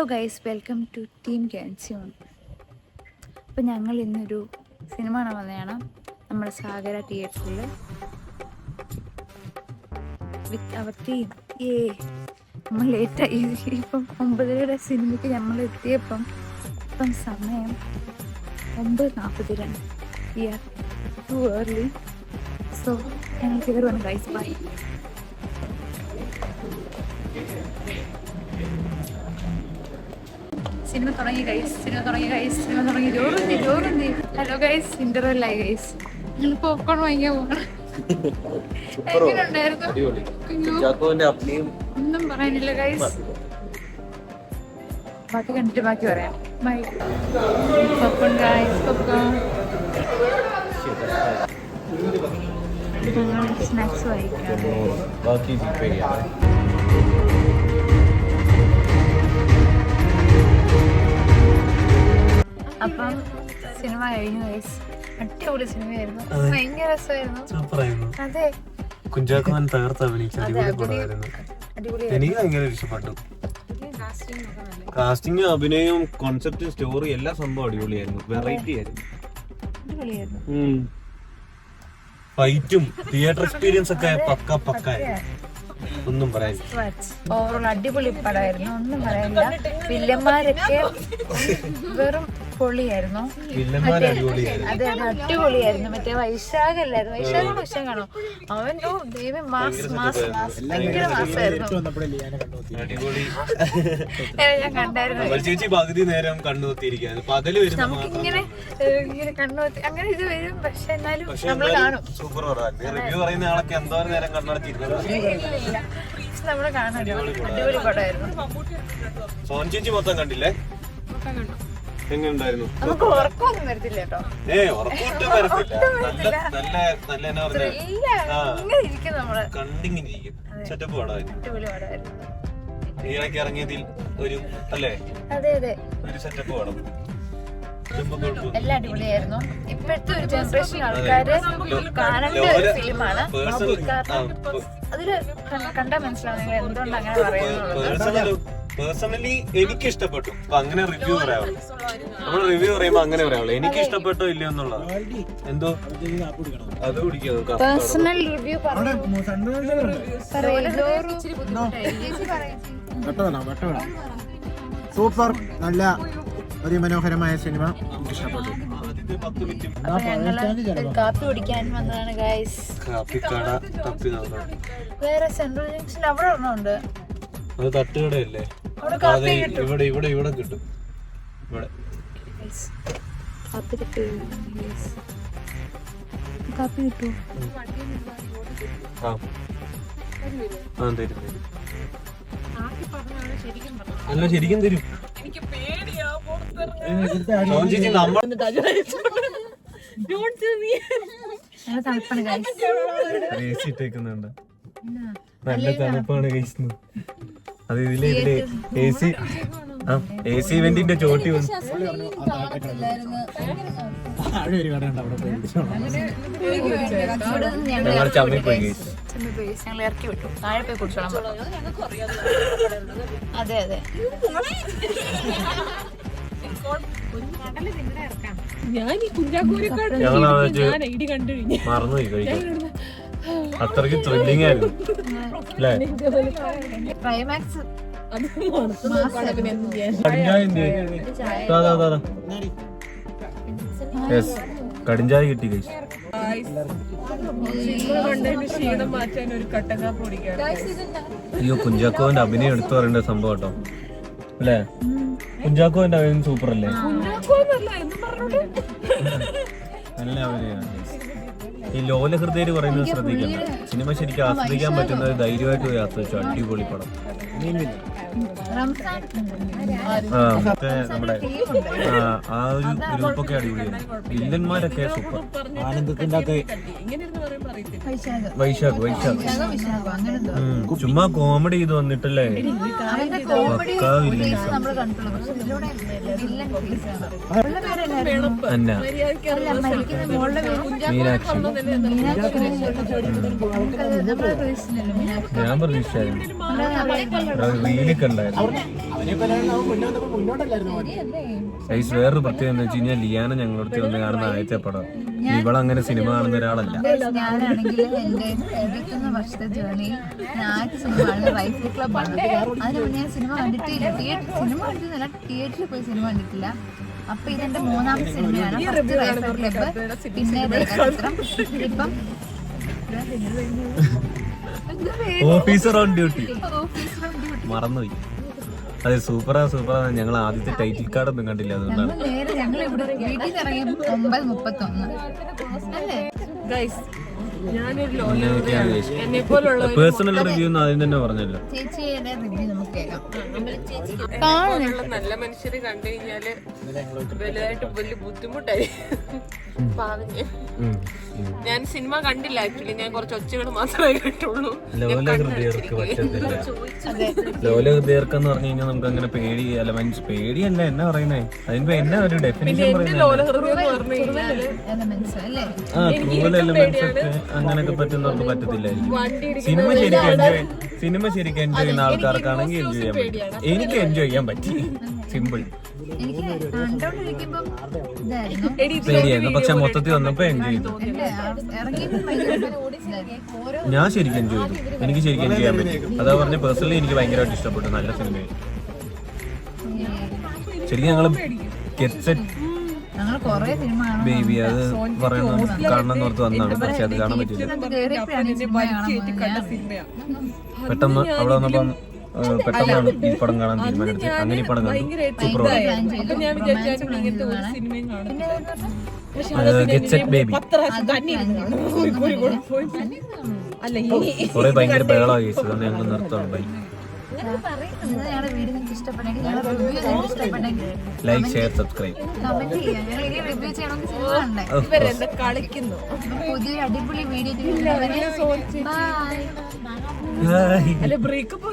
Hello guys, welcome to team ക്യാൻസ്യൂൺ. അപ്പോൾ ഞങ്ങൾ ഇന്നൊരു സിനിമ കാണാൻ വന്നതാണ് നമ്മുടെ സാഗര തിയേറ്ററിൽ വിത്ത് അവർ ടീം. നമ്മൾ ലേറ്റായി. ഇപ്പം 9:30 സിനിമയ്ക്ക് നമ്മൾ എത്തിയപ്പം സമയം 9:42. We are too early. So ഞങ്ങൾ കയറുവാണ് ഗൈസ്. ബൈ. സിനിമ തുടങ്ങി ഗൈസ്. ജോറുന്തി. ഹലോ ഗൈസ്, ഇന്റർവെല്ലായി ഗൈസ്. ഞങ്ങൾ പോപ്കോൺ വാങ്ങിക്കാൻ പോകണം. എങ്ങനെയുണ്ടായിരുന്നു? ഒന്നും പറയാനില്ല ഗൈസ്. ബാക്കി കണ്ടിട്ട് ബാക്കി പറയാം. Bye. Popcorn guys, popcorn. Snacks വാങ്ങിക്കാം. അപ്പം സിനിമ കഴിഞ്ഞു ഗൈസ്. അടിപൊളി സിനിമയായിരുന്നു. ഭയങ്കര രസമായിരുന്നു. അതെ, കുഞ്ചാക്കോൻ തകർത്ത് അഭിനയിച്ചു. എനിക്ക് ഭയങ്കര ഇഷ്ടപ്പെട്ടു. കാസ്റ്റിംഗും അഭിനയവും കോൺസെപ്റ്റും സ്റ്റോറി എല്ലാ സംഭവം അടിപൊളിയായിരുന്നു. വെറൈറ്റി ആയിരുന്നു. ഫൈറ്റും തിയേറ്റർ എക്സ്പീരിയൻസ് ഒക്കെ പക്കായിരുന്നു. ഒന്നും പറയാൻ. ഓവറോൾ അടിപൊളി പടമായിരുന്നു. ഒന്നും പറയാനില്ല. വില്ലന്മാരൊക്കെ വെറും പൊളിയായിരുന്നു. അതെ, അടിപൊളിയായിരുന്നു. മറ്റേ വൈശാഖല്ലായിരുന്നു. വൈശാഖാണോ? അവൻ ദൈവം ഭയങ്കര മാസമായിരുന്നു. ഞാൻ കണ്ടായിരുന്നു. പകുതി നേരം കണ്ണുകുത്തിയിരിക്കുന്നു. നമുക്കിങ്ങനെ കണ്ണുകുത്തി അങ്ങനെ ഇത് വരും. പക്ഷെ എന്നാലും നമ്മൾ കാണും. സൂപ്പർ റിവ്യൂ പറയുന്ന ആളൊക്കെ എന്തോ നേരം കണ്ണടച്ചിരിക്കുന്നു. നമ്മള് കാണാൻ അടിപൊളി പടമായിരുന്നു. സോൻ ചേച്ചി മൊത്തം കണ്ടില്ലേ? എങ്ങനെയുണ്ടായിരുന്നു? നമുക്ക് ഉറക്കമൊന്നും വരത്തില്ല കേട്ടോ. ഉറക്കമൊട്ടും വരത്തില്ല. നല്ല എന്നാ പറഞ്ഞ കണ്ടിങ്ങനെ ഇരിക്കും. സെറ്റപ്പ് പടമായിരുന്നു. അടിപൊളി പടമായിരുന്നു. ഈയിടയ്ക്ക് ഇറങ്ങിയതിൽ ഒരു അല്ലേ? അതെ അതെ, ഒരു സെറ്റപ്പ് പടം. എല്ലാം അടിപൊളിയായിരുന്നു. ഇപ്പോഴത്തെ ഒരു ജനറേഷൻ ആൾക്കാര് കാണേണ്ട ഒരു ഫിലിമാണ്. അതില് കണ്ടാൽ മനസ്സിലാവും നിങ്ങൾ എന്തുകൊണ്ട് അങ്ങനെ പറയുന്നത്. പേഴ്സണലി എനിക്ക് ഇഷ്ടപ്പെട്ടു. അപ്പൊ അങ്ങനെ റിവ്യൂ പറയാം. നമ്മൾ റിവ്യൂ പറയുമ്പോ അങ്ങനെ പറയാമല്ലോ. എനിക്ക് ഇഷ്ടപ്പെട്ടോ ഇല്ലയോ എന്നുള്ളത്. എന്തോ അത് കുടിക്കാം. പേഴ്സണൽ റിവ്യൂ സൂപ്പർ, നല്ല അതിമനോഹരമായ സിനിമ. ഇഷ്ടപ്പെട്ടു. കാപ്പി കുടിക്കാൻ വന്നതാണ് ഗൈസ്. വേറെ സെൻട്രൽ ജംഗ്ഷൻ അവിടെ ഒരെണ്ണമുണ്ട്. അത് തട്ടുകടയല്ലേ? ഇവിടെ ഇവിടെ ഇവിടെ കിട്ടും. ഇവിടെ കാപ്പി കിട്ടും. അല്ല, ശരിക്കും തരും. നല്ല തണുപ്പാണ് കഴിക്കുന്നത്. അത് ഇതിലെ എ സി ഇവന്റിന്റെ ചോട്ടി വന്നു. ഞങ്ങൾ ചമ്മി പോയി കഴിച്ചു. ഞങ്ങൾ ഇറക്കി വിട്ടു. താഴെ പോയി കുടിച്ചോളാം. അതെ അതെ, മറന്നുപോയി കഴിക്കാൻ. അത്രയ്ക്ക് ത്രില്ലിംഗ് ആയിരുന്നു അല്ലേ? ക്ലൈമാക്സ് കടിഞ്ചായ കിട്ടി കഴിച്ചു. അയ്യോ, കുഞ്ചാക്കോന്റെ അഭിനയം എടുത്തു പറയേണ്ട സംഭവം കേട്ടോ അല്ലേ? കുഞ്ചാക്കോന്റെ അഭിനയം സൂപ്പർ അല്ലേ? നല്ല അഭിനയാണ്. ഈ ലോലഹൃദയര് പറയുന്നത് ശ്രദ്ധിക്കണം. സിനിമ ശരിക്കും ആസ്വദിക്കാൻ പറ്റുന്നത് ധൈര്യമായിട്ട് പോയി ആസ്വദിച്ചു. അടിപൊളി പടം. നമ്മുടെ ആ ഒരു ഗ്രൂപ്പൊക്കെ അടിപൊളിയായിരുന്നു. വില്ലന്മാരൊക്കെ സൂപ്പർ. ആനന്ദത്തിന്റെ വൈശാഖ് ചുമ്മാ കോമഡി ചെയ്ത് വന്നിട്ടല്ലേ? പക്കാ വില്ലൻസ്. അന്ന മീനാക്ഷി ഞാൻ പ്രതീക്ഷിച്ചായിരുന്നു. റീല് കണ്ടായിരുന്നു. ഗൈസ് വേറൊരു പ്രത്യേകത എന്ന് വെച്ച് കഴിഞ്ഞാൽ ലിയാന ഞങ്ങളുടെ വന്ന് കാണുന്ന ആദ്യത്തെ പടം. ഇവളങ്ങനെ സിനിമ കാണുന്ന ഒരാളല്ല. ഞാനാണെങ്കിൽ എൻ്റെ 21 വർഷത്തെ ജേർണിയിൽ ഞാൻ ആദ്യ സിനിമ കാണുന്നത് റൈഫിൾ ക്ലബ്ബാണ്. അതിന് മുന്നേ ഞാൻ സിനിമ കണ്ടിട്ടില്ല. സിനിമ കണ്ടിട്ടില്ല, തിയേറ്ററിൽ പോയി സിനിമ കണ്ടിട്ടില്ല. അപ്പൊ ഇതെന്റെ 3ാമത്തെ സിനിമയാണ്. ഫസ്റ്റ് റൈഫിൾ ക്ലബ്ബ്, പിന്നെ രേഖാചിത്രം, ഇപ്പം ഓഫീസർ ഓൺ ഡ്യൂട്ടി മറന്നുപോയി. അതെ സൂപ്പറാ. ഞങ്ങൾ ആദ്യത്തെ ടൈറ്റിൽ കാർഡ് ഒന്നും കണ്ടില്ല, അതുകൊണ്ടാണ്. നേരെ ഞങ്ങൾ ഇവിടെ വീട്ടിൽ നിന്ന് ഇറങ്ങിയപ്പോൾ 9:31 അല്ലേ. പേഴ്സണൽ റിവ്യൂ അതിന് തന്നെ പറഞ്ഞല്ലോ. ചേച്ചിയുടെ റിവ്യൂ നമുക്ക് കേൾക്കാം. നല്ല മനുഷ്യരെ കണ്ടു കഴിഞ്ഞാല് വലുതായിട്ട് വലിയ ബുദ്ധിമുട്ടായി. ഞാൻ സിനിമ കണ്ടില്ല ആക്ച്വലി, ഞാൻ കുറച്ച് ഒച്ചകൾ മാത്രമേ കേട്ടുള്ളൂ. ലോലഹൃദയർക്ക് പറ്റത്തില്ല. ലോലഹൃദയർക്കെന്ന് പറഞ്ഞു കഴിഞ്ഞാൽ നമുക്ക് അങ്ങനെ പേടിയല്ല, പേടിയല്ല എന്നാ പറയുന്നേ, അതിനിപ്പോ എന്നാ ഒരു ഡെഫിനിഷൻ പറയുന്നത്. ആ ട്രൂവൽ എലമെന്റ്സ് ഒക്കെ അങ്ങനെയൊക്കെ പറ്റുന്നവർക്ക് പറ്റത്തില്ലായിരിക്കും. സിനിമ ശരിക്കും എൻജോയ് ചെയ്യുന്ന ആൾക്കാർക്കാണെങ്കിൽ എൻജോയ് ചെയ്യാൻ പറ്റും. എനിക്ക് എൻജോയ് ചെയ്യാൻ പറ്റി. സിമ്പിൾ. എനിക്ക് കണ്ടോണ്ടിരിക്കുമ്പം ഇതായിരുന്നു, പേടിയായിരുന്നു, പക്ഷെ മൊത്തത്തിൽ വന്നപ്പോ എൻജോയ് ചെയ്തു. ഞാൻ ശരിക്കും എൻജോയ് ചെയ്തു. എനിക്ക് ശരിക്കും എൻജോയ് ചെയ്യാൻ പറ്റി. അതാ പറഞ്ഞ പേഴ്സണലി എനിക്ക് ഭയങ്കരമായിട്ട് ഇഷ്ടപ്പെട്ടു. നല്ല സിനിമയായി. ശരിക്കും ഞങ്ങള് ഞങ്ങൾ കൊറേ സിനിമ ബേബി അത് പറയണം കാണണം എന്നോർത്ത് വന്നതാണ്, പക്ഷെ അത് കാണാൻ പറ്റില്ല. പെട്ടെന്ന് അവിടെ വന്നപ്പം പെട്ടെന്നാണ് ഈ പടം കാണാൻ തീരുമാനമെടുത്തത്. അങ്ങനെ ഈ പടം കണ്ടു. സൂപ്പർ പടം. Get set baby. കുറെ ഭയങ്കര ബഹളമായി കേസ്, അതുകൊണ്ട് ഞങ്ങൾ നിർത്തണം. ബൈ. ഞങ്ങളുടെ വീഡിയോ നിങ്ങൾക്ക് ഇഷ്ടപ്പെട്ടെങ്കിൽ, ഞങ്ങളുടെ റിവ്യൂ നിങ്ങൾക്ക് ഇഷ്ടപ്പെട്ടെങ്കിൽ ലൈക്ക്, ഷെയർ, സബ്സ്ക്രൈബ്, കമന്റ് ചെയ്യാം. ഞങ്ങൾ ഇനി റിവ്യൂ ചെയ്യണമെങ്കിൽ സിനിമ കണ്ടേ. കളിക്കുന്നു. പുതിയൊരു അടിപൊളി വീഡിയോ. ബൈ. ബ്രേക്കപ്പ്